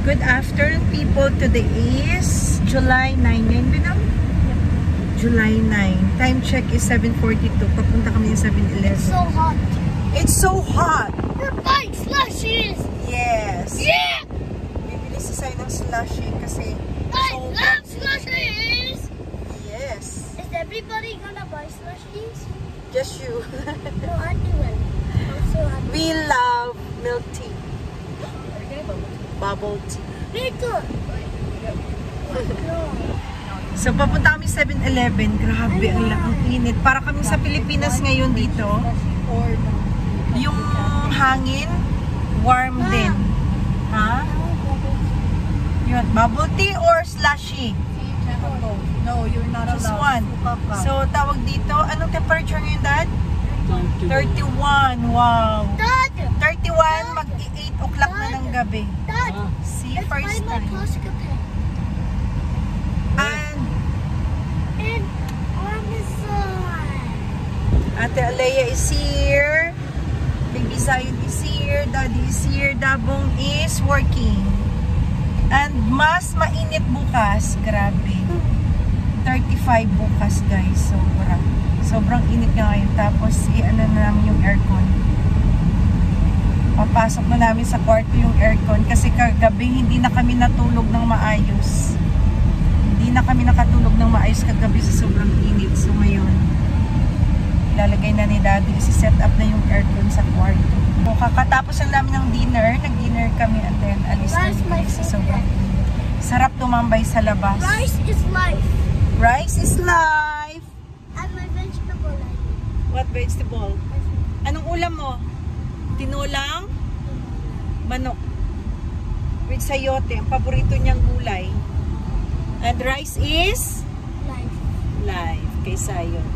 Good afternoon, people. Today is July 9. Ngayon ba na? July 9. Time check is 7:42. Papunta kami sa 7-Eleven. It's so hot. It's so hot. We're buying slushies. Yes. Yeah. Bibili si Sai ng slushie kasi I love slushies. Yes. Is everybody gonna buy slushies? Just you. No, I do it. Also, We love milk tea. Bubble tea. Me too. No. So, papunta kami 7-Eleven. Grabe, ang init. Para kami sa Pilipinas ngayon dito. Yung hangin, warm din. Ha? Yun, bubble tea or slushy? No, you're not Just allowed. one. So, tawag dito, anong temperature ngayon, Dad? 31. Wow. Dad. 31, mag-8 o'clock na ng gabi. Dad. See, Let's buy first my time. Costco pen. And And Amazon. Ate Alea is here. Baby Zion is here. Daddy is here. Dabong is working. And mas mainit bukas. Grabe. 35 bukas, guys. Sobrang init nga ngayon. Tapos, i-ano na namin yung aircon. Papasok na namin sa kwarto yung aircon. Kasi kagabi, hindi na kami natulog ng maayos. Hindi na kami nakatulog ng maayos kagabi sa sobrang init. So, ngayon, ilalagay na ni Daddy. Isi-set up na yung aircon sa kwarto. So, kakatapos lang namin ng dinner. Nag-dinner kami and then alis na kami sa sobrang init. Sarap tumambay sa labas. Rice is life. Rice is life. And my vegetable life. What vegetable? Anong ulam mo? Tinulang? Manok. With sayote. Ang paborito niyang gulay. And rice is? Life. Live. Kay Sayon.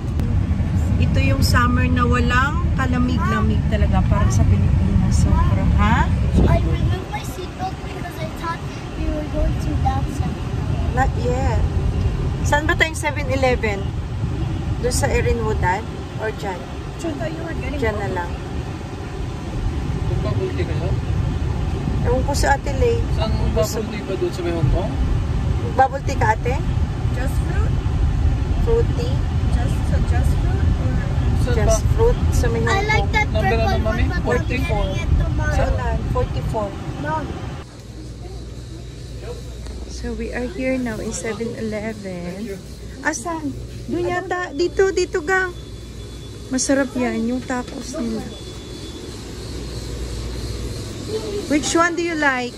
Ito yung summer na walang kalamig-lamig talaga para sa Pilipinas. Sobrang, ha? I removed my seatbelt because I thought we were going to dance. Not yet. Saan ba tayong 7-Eleven? Doon sa Erinwood, Dad? Or dyan? Dyan na lang. Bubble tea kayo? Ewan ko sa Ate Lay. Saan mo bubble tea ba doon sa may Hong Kong? Bubble tea ka, Ate? Just fruit? Fruity? Just fruit? Or Saan Just ba? fruit sa may I like that Number purple ano, Mami? one, but I'm 44. getting it tomorrow. Saan? 44. Mom. So we are here now in 7-Eleven. Asan? Doon yata. Dito, dito gang. Masarap yan, yung tacos nila. Which one do you like?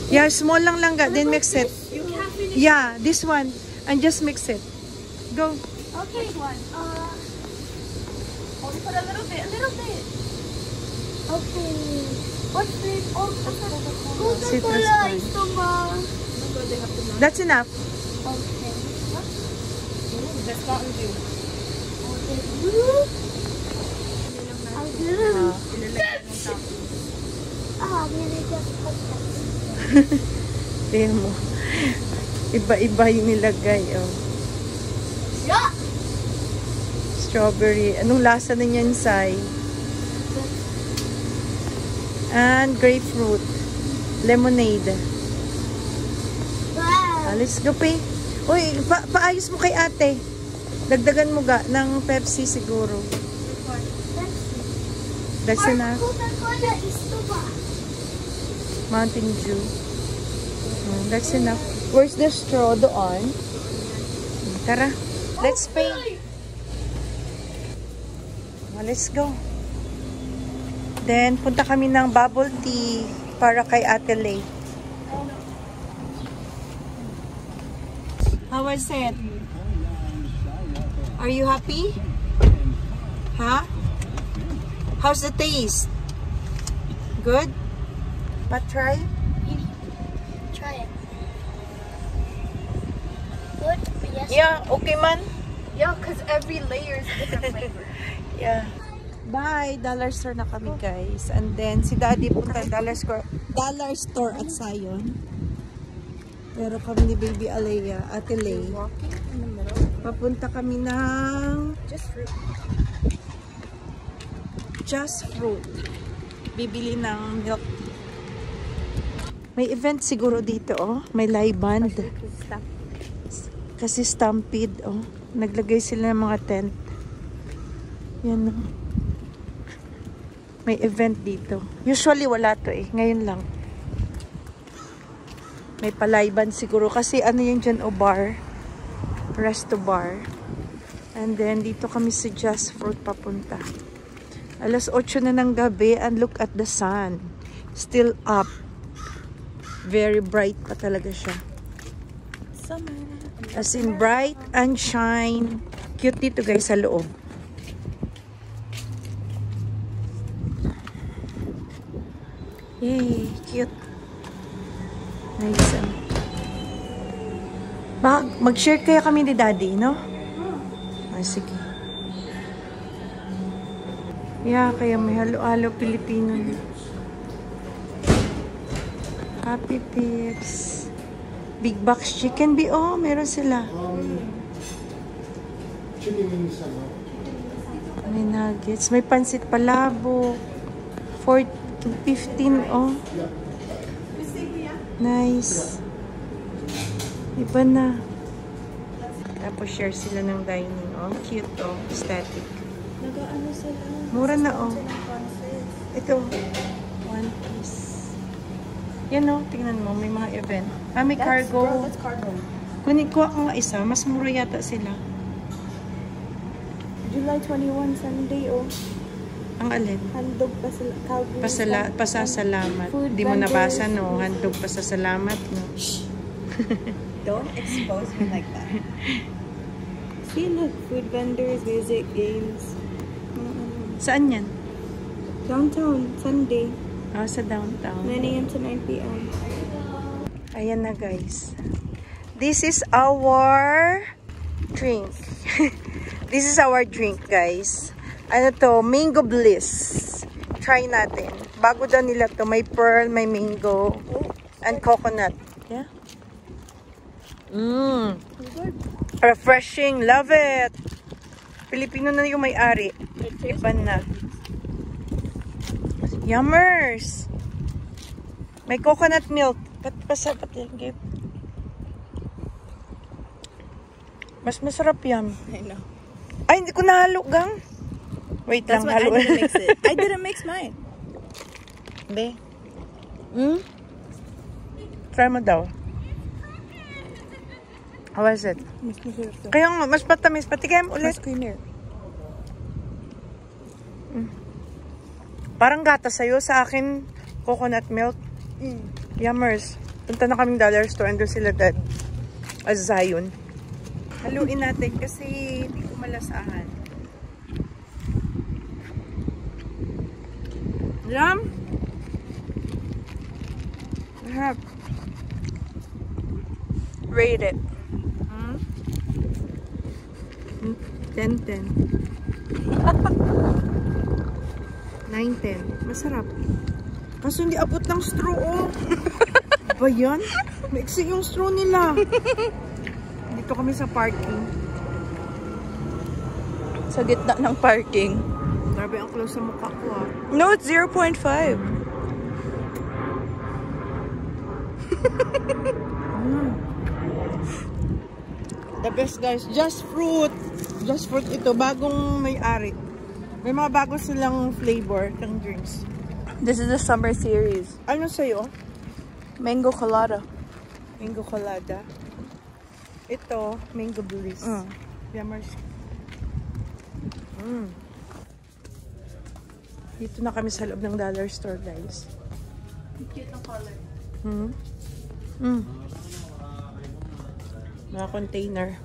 Yeah, small lang ga. Then mix it. Yeah, this one. And just mix it. Go. Okay, one. only put a little bit, Okay. What's this? Oh, Citrus Coca-Cola one. is tomorrow. That's enough. Okay. That's Mountain Dew. I'm gonna just put that. Tingnan mo. Iba-iba yung nilagay. Oh. Yeah. Strawberry. Anong lasa na niyan, Sai? And grapefruit. Lemonade. Wow. Let's go, Pe. Uy, paayos mo kay ate. Dagdagan mo ga ng Pepsi siguro. That's enough. Coca-Cola is tomorrow. Mountain Dew. That's enough. Where's the straw? Doon. Tara. Let's pay. Let's go. Then, punta kami ng bubble tea para kay Ate Lay. How was it? Are you happy? Huh? How's the taste? Good? But try? Try it. Good? Yes. Yeah, okay man. Yeah, because every layer is different flavor. Yeah. Bye! Dollar store na kami, guys. And then, si Daddy punta dollar store at Zion. Pero kami ni Baby Alea, Ate Lay. Walking in the middle. Papunta kami ng Just fruit. Just Fruit. Bibili ng milk tea. May event siguro dito, oh. May live band. Kasi Stampede, oh. Naglagay sila ng mga tent. Yan, oh. May event dito. Usually wala to eh. Ngayon lang. May palayban siguro. Kasi ano yun dyan, o bar. Resto bar. And then, dito kami sa Just Fruit papunta. Alas 8 na ng gabi and look at the sun. Still up. Very bright pa talaga siya. Summer. As in bright and shine. Cute dito guys sa loob. Yay, cute. Nice. Mag-share kaya kami ni Daddy, no? Ah, sige. Yeah, kaya may halo-halo Pilipino. Happy Pips. Big Box Chicken B. Oh, meron sila. Chicken wings, May nuggets. May pansit palabo. 15, oh. Nice. Iba na. Tapos share sila ng dining. Oh, cute, oh. Aesthetic. Nag-ano sila? Mura na, oh. Ito. One piece. Yan, oh. Tingnan mo. May mga event. Ah, may cargo. That's cargo. Kunin ko nga isa. Mas mura yata sila. July 21, Sunday, oh. Ang alin? Handog pa sila. Pasasalamat. Food Di mo vendors. nabasa, no? Handog pasasalamat, no? Don't expose me like that. See, look. Food vendors, music, games. Saan yan? Downtown, Sunday. Ah, sa downtown. 9 a.m. to 9 p.m. Ayan na, guys. This is our drink. This is our drink, guys. Ano to? Mango Bliss. Try natin. Bago daw nila to. May pearl, may mango, and coconut. Yeah? Refreshing. Love it. Pilipino na yung may-ari. Iba na. Yummers. May coconut milk. Mas masarap yan. I know. Ay, hindi ko nahalo, gang. Wait That's lang, why I halo. didn't mix it. I didn't mix mine. Hindi. Try mo daw. How was it? Mas masarap to. Kaya nga, mas matamis. Patikim ulit. Mas creamier. Parang gata sa'yo. Sa akin, coconut milk. Yummers. Punta na kaming dollar store. Ando sila dad. Zion. Haluin natin kasi hindi ko malasahan. Yum! Harap. Rate it. 10-10. 9-10. Masarap. Kaso hindi abot ng straw, oh. Ba yan? Maiksi yung straw nila. Dito kami sa parking. Sa gitna ng parking. Grabe ang close sa mukha ko, ah. No, it's 0.5. The best, guys. Just Fruit. Just Fruit ito. Bagong may-ari. May mga bago silang flavor ng drinks. This is the summer series. Ano sa'yo? Mango colada. Mango colada. Ito, mango bliss. Yummers. Dito na kami sa loob ng dollar store, guys. Cute na color. Mga container.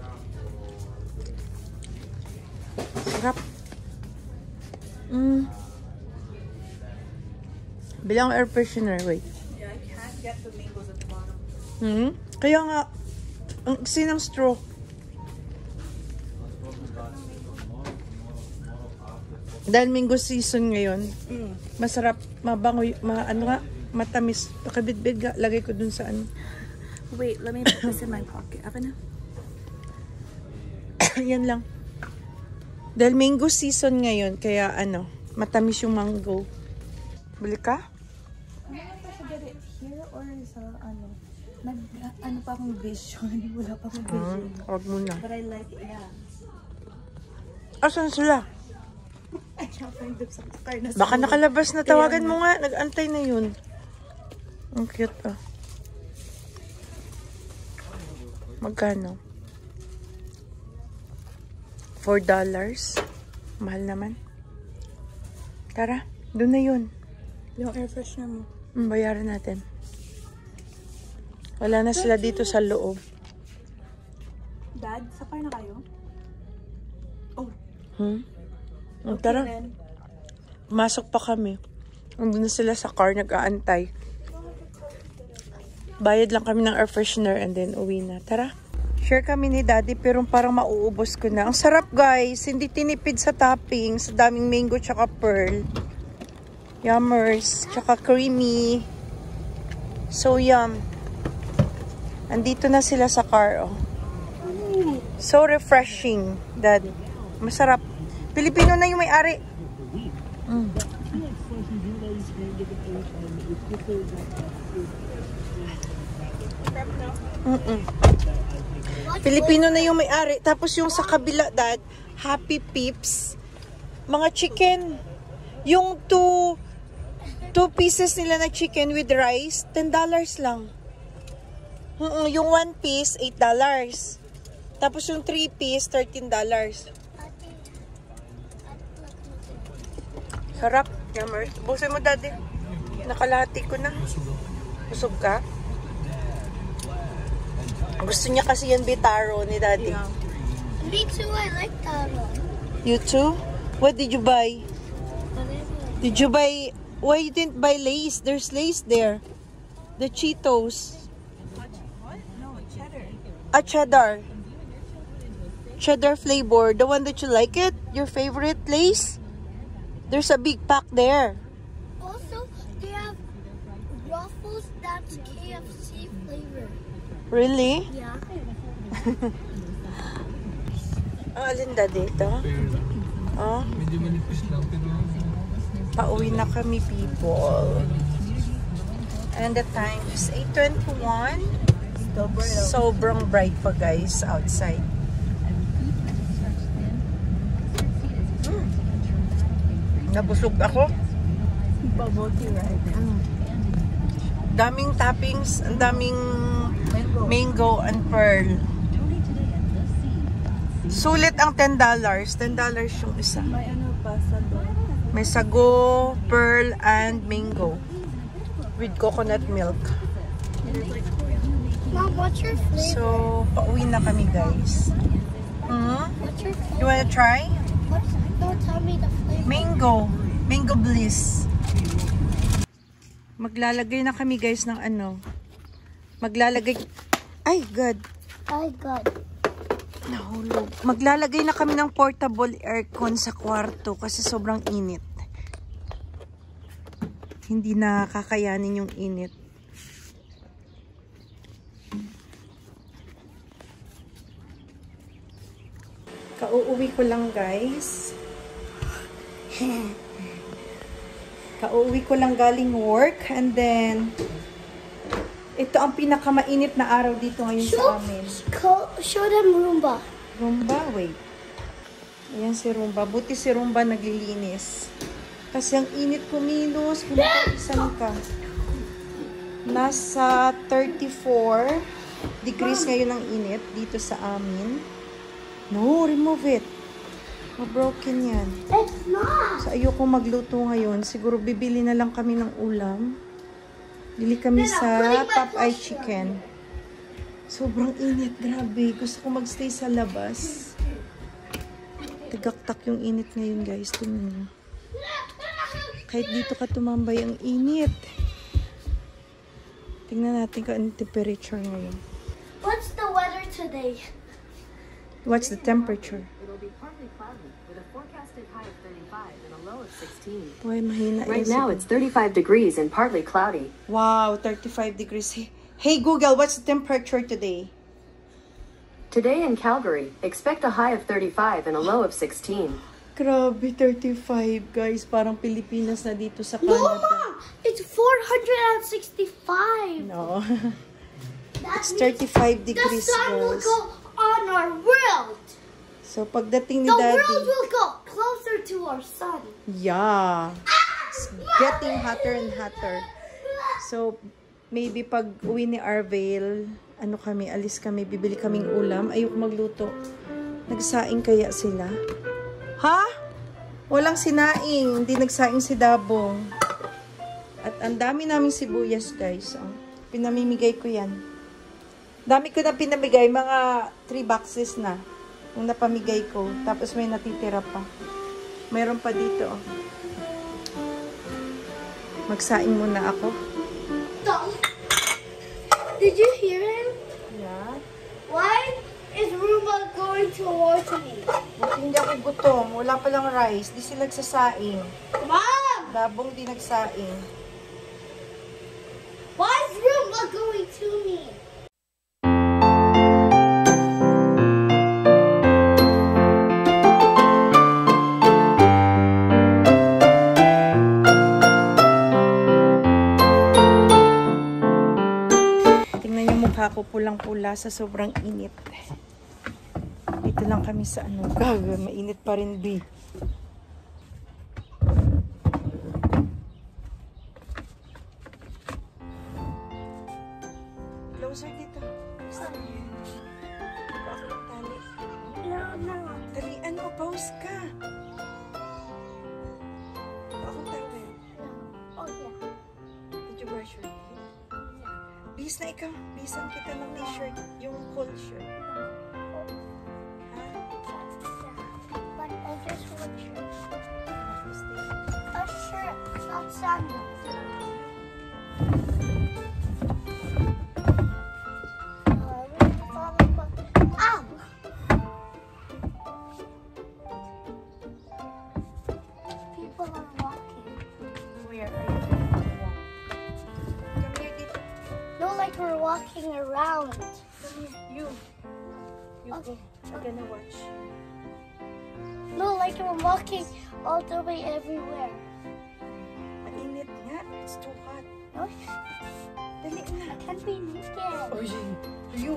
Sarap. Bilang air freshener, wait. Yeah, I can't get the mangoes at the bottom. Kaya nga, ang sinang straw. Dahil mango season ngayon, masarap, mabango, matamis. Pakabidbid, lagay ko dun sa ano. Wait, let me put this in my pocket. Ako na. Yan lang. Dahil mango season ngayon, kaya ano, matamis yung mango. Bili ka? get it here or sa ano? Ano pa akong vision? Wala pa akong vision. Huwag muna. But I like it, yeah. Asan sila? I can't find them sa car na Baka nakalabas na. Tawagan mo nga. Nag-antay na yun. Ang cute ah. Magkano? $4. Mahal naman. Tara, doon na yun. Yung air freshener mo. Bayaran natin. Wala na sila dito sa loob. Dad, sa car na kayo? Oh. Tara. Then. Masok pa kami. Nandun na sila sa car, nag-aantay. Bayad lang kami ng air freshener and then uwi na. Tara. Share kami ni Daddy pero parang mauubos ko na. Ang sarap guys. Hindi tinipid sa toppings. Sa daming mango tsaka pearl. Yummers. Tsaka creamy. So yum. Andito na sila sa car. Oh. So refreshing, Daddy. Masarap. Pilipino na yung may-ari. Pilipino na yung may-ari. Tapos yung sa kabila, Dad, Happy Peeps. Mga chicken. Yung two pieces nila na chicken with rice, $10 lang. Yung 1 piece, $8. Tapos yung 3 piece, $13. Sarap. Yummer. Busin mo, Daddy. Nakalahati ko na. Busog ka? Gusto niya kasi yan bitaro ni Daddy. Yeah. Me too, I like taro. You too? What did you buy? Did you buy... Why you didn't buy Lay's? There's Lay's there. The Cheetos. No, cheddar. A cheddar. Cheddar flavor. The one that you like it? Your favorite Lay's? There's a big pack there. Also, they have waffles that's KFC flavor. Really? Yeah. Ang alin Daddy ito? Oh. Pauwi na kami, people. And the time is 8:21. Sobrang bright pa, guys, outside. Nabusog ako. Bubble right? Daming toppings, ang daming mango and pearl. Sulit ang $10. $10 yung isa. May ano pa sa doon? May sago, pearl, and mango. With coconut milk. Mom, what's your flavor? So, pauwi na kami, guys. What's your flavor? You wanna try? Don't tell me the flavor. Mango. Mango bliss. Maglalagay na kami, guys, ng ano. Maglalagay... Ay, God. I got. Nahulog. Maglalagay na kami ng portable aircon sa kwarto kasi sobrang init. Hindi na kakayanin yung init. Kauuwi ko lang, guys. Kauuwi ko lang galing work and then ito ang pinakamainit na araw dito ngayon sa amin. Show them Roomba. Roomba, wait. Ayan si Roomba. Buti si Roomba naglilinis. Kasi ang init kumilos. Pumisan ka. Nasa 34 degrees ngayon ang init dito sa amin. No, remove it. Mabroken yan. It's not. So, ayoko magluto ngayon. Siguro bibili na lang kami ng ulam. Bili kami sa Popeye Chicken. Sobrang init. Grabe. Gusto ko magstay sa labas. Tagaktak yung init ngayon, guys. Tingnan nyo. Kahit dito ka tumambay, ang init. Tingnan natin kung anong temperature ngayon. What's the weather today? What's the temperature? It'll be partly cloudy with a forecasted high of 35 and a low of 16. Why, mahina Right yung now it's 35 degrees and partly cloudy. Wow, 35 degrees. Hey Google, what's the temperature today? Today in Calgary, expect a high of 35 and a low of 16. Grabe, 35 guys. Parang Pilipinas na dito sa Canada. No, Ma! It's 465. No. That It's means 35 the degrees, sun will guys. go on our world. So, pagdating ni The world Daddy, will go closer to our sun. yeah. It's getting hotter and hotter. So, maybe pag uwi ni Arvale, ano kami, alis kami, bibili kaming ulam. Ayoko magluto. Nagsaing kaya sila? Ha? Walang sinaing. Hindi nagsaing si Dabong. At ang dami naming sibuyas, guys. Oh, pinamimigay ko yan. Dami ko na pinamigay. Mga 3 boxes na. Yung napamigay ko. Tapos may natitira pa. Mayroon pa dito. Oh. Magsaing muna ako. Did you hear him? Yeah. Why is Roomba going towards me? Buti hindi ako gutom. Wala palang rice. Di sila nagsasaing. Mom! Dabong di nagsaing. Why is Roomba going to me? Tingnan yung mukha ko pulang-pula sa sobrang init. Dito lang kami sa ano. Gaga, mainit pa rin, B. Closer dito. Bakit tali? No. Dali, ano? Pause ka. Bakit tawel? Oh, yeah. Did you brush your teeth? Bis na ikaw. Bisan kita ng t-shirt. Yung cold shirt. Ha? But I just want a shirt, not sandals. Ow! People are walking. Where are you going to walk? Come here, dito. No, like we're walking around. You. You go. I'm gonna watch. No, like we're walking all the way everywhere. Mainit nga. It's too hot. No, Dali na. I can't be naked. Oh, you.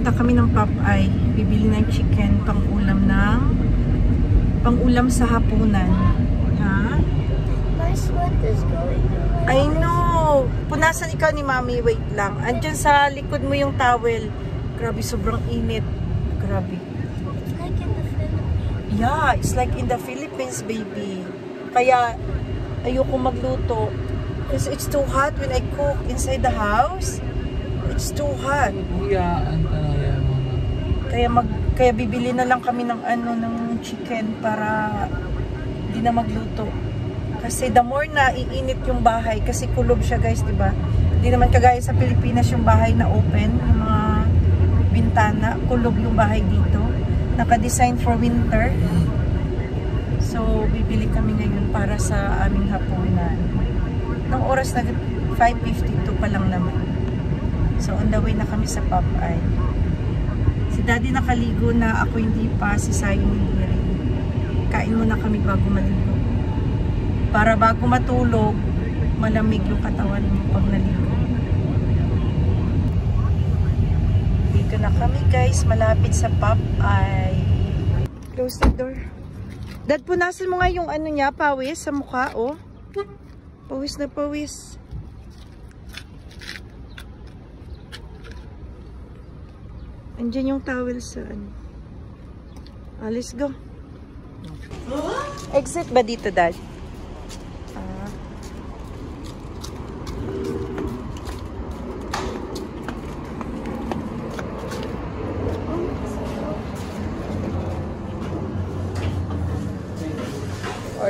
Punta kami ng Popeye. Bibili ng chicken pang-ulam sa hapunan. Ha? My sweat is going around. I know. Punasan ikaw ni Mami. Wait lang. Andyan sa likod mo yung towel. Grabe, sobrang init. Grabe. It's like in the Philippines. Yeah, it's like in the Philippines, baby. Kaya, ayoko magluto. Because it's too hot when I cook inside the house. It's too hot. Kaya bibili na lang kami ng chicken para hindi na magluto. Kasi the more na iinit yung bahay, kasi kulob siya, guys, 'di ba? Hindi naman kagaya sa Pilipinas yung bahay na open, yung mga bintana, kulob yung bahay dito. Naka-design for winter. So, bibili kami ngayon para sa aming hapunan. Nung oras na 5:52 pa lang naman. So, on the way na kami sa Popeye. Si Daddy nakaligo na, ako hindi pa, si Sayo hindi rin. Kain muna kami bago maligo. Para bago matulog, malamig yung katawan mo pag naligo. Dito na kami, guys, malapit sa Popeye. Close the door. Dad, punasan mo nga yung ano niya, pawis sa mukha, oh. Pawis na pawis. Andiyan yung towel sa ano. Let's go. Exit ba dito, Dad?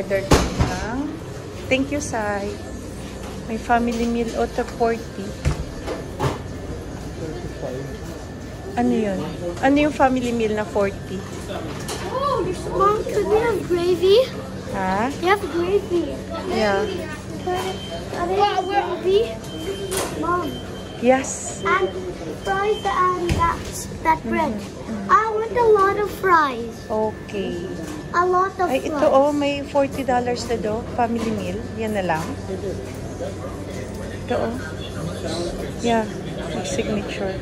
Order ng thank you, Sai. May family meal auto 40. Ano yun? Ano yung family meal na 40? Oh, Mom, could we have gravy? Ha? You have gravy. Yeah. Gravy? Mom. Yes. And fries and that bread. I want a lot of fries. Okay. A lot of Ay, fries. ito oh, may $40 na do. Family meal. Yan na lang. Ito oh. Yeah. May signature.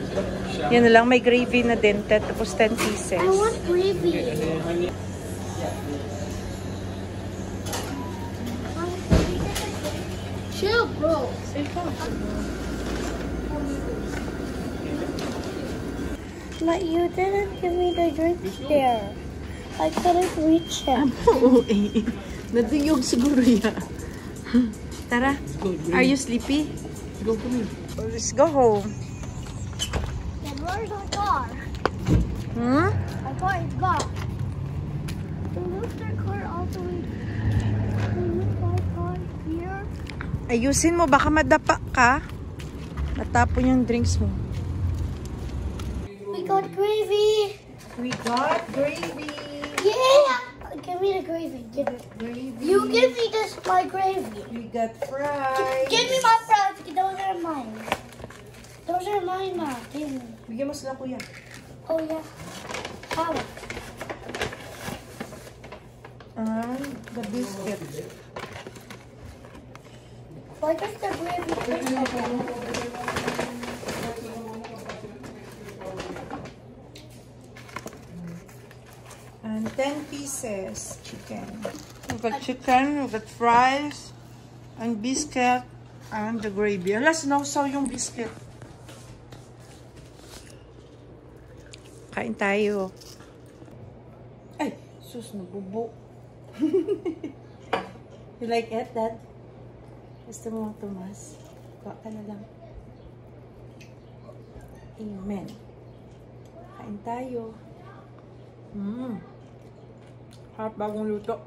Yan na lang. May gravy na din. Tapos 10 pieces. I want gravy. Chill, bro. But you didn't give me the drinks there. I couldn't reach it. Oo eh. Naduyog siguro yan. Tara. Are you sleepy? Let's go home. Then where's our car? Hmm? Our car is gone. They moved their car all the way. They moved our car here. Ayusin mo. Baka madapa ka. Matapon yung drinks mo. We got gravy. We got gravy. Yeah. Give me the gravy. Give it. Gravy. You give me this my gravy. We got fries. Give me my fries. Those are mine. Those are mine, Ma. Give me. Bigyan mo sila, kuya. Oh yeah. How? And the biscuit. Why does the gravy taste like that? And 10 pieces chicken. We've got chicken, we've got fries, and biscuit, and the gravy. Alas, nausaw yung biscuit. Kain tayo. Ay, sus, nabubo. You like it, Dad? Gusto mo, Tomas? Kuha ka na lang. Amen. Kain tayo. Harap bagong luto.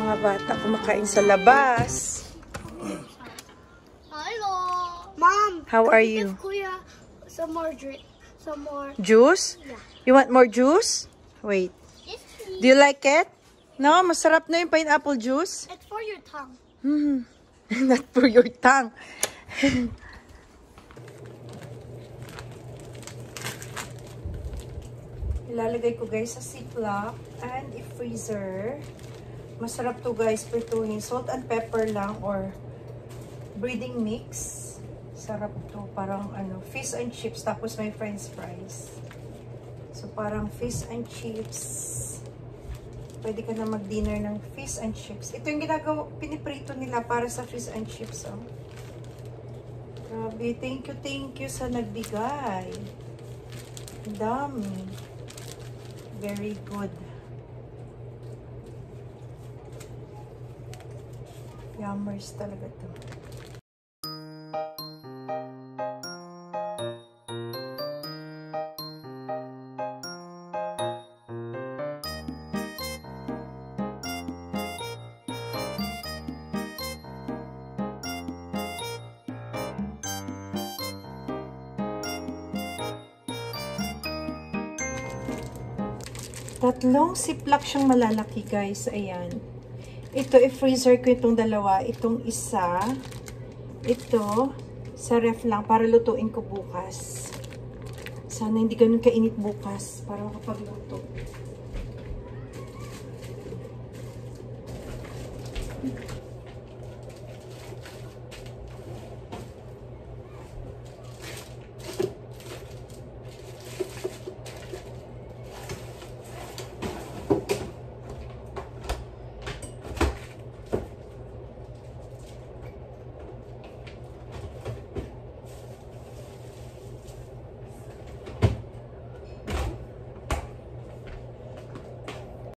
Mga bata kumakain sa labas. Hello. Mom. How are Give you? Kuya some more drink. Some more. Juice? Yeah. You want more juice? Wait. Yes, please. Do you like it? No, masarap na yung pineapple juice. It's for your tongue. Not for your tongue. Ilalagay ko guys sa Ziploc and i-freezer. Masarap to guys, prituhin. Salt and pepper lang or breading mix. Sarap to. Parang ano, fish and chips. Tapos may french fries. So parang fish and chips. Pwede ka na mag-dinner ng fish and chips. Ito yung ginagawa, piniprito nila para sa fish and chips. Oh. Grabe. Thank you sa nagbigay. Ang dami. Very good. Yummers talaga to. Tatlong Ziploc siyang malalaki guys. Ayan. Ito, i-freezer ko itong dalawa. Itong isa. Ito, sa ref lang para lutuin ko bukas. Sana hindi ganun kainit bukas para makapagluto.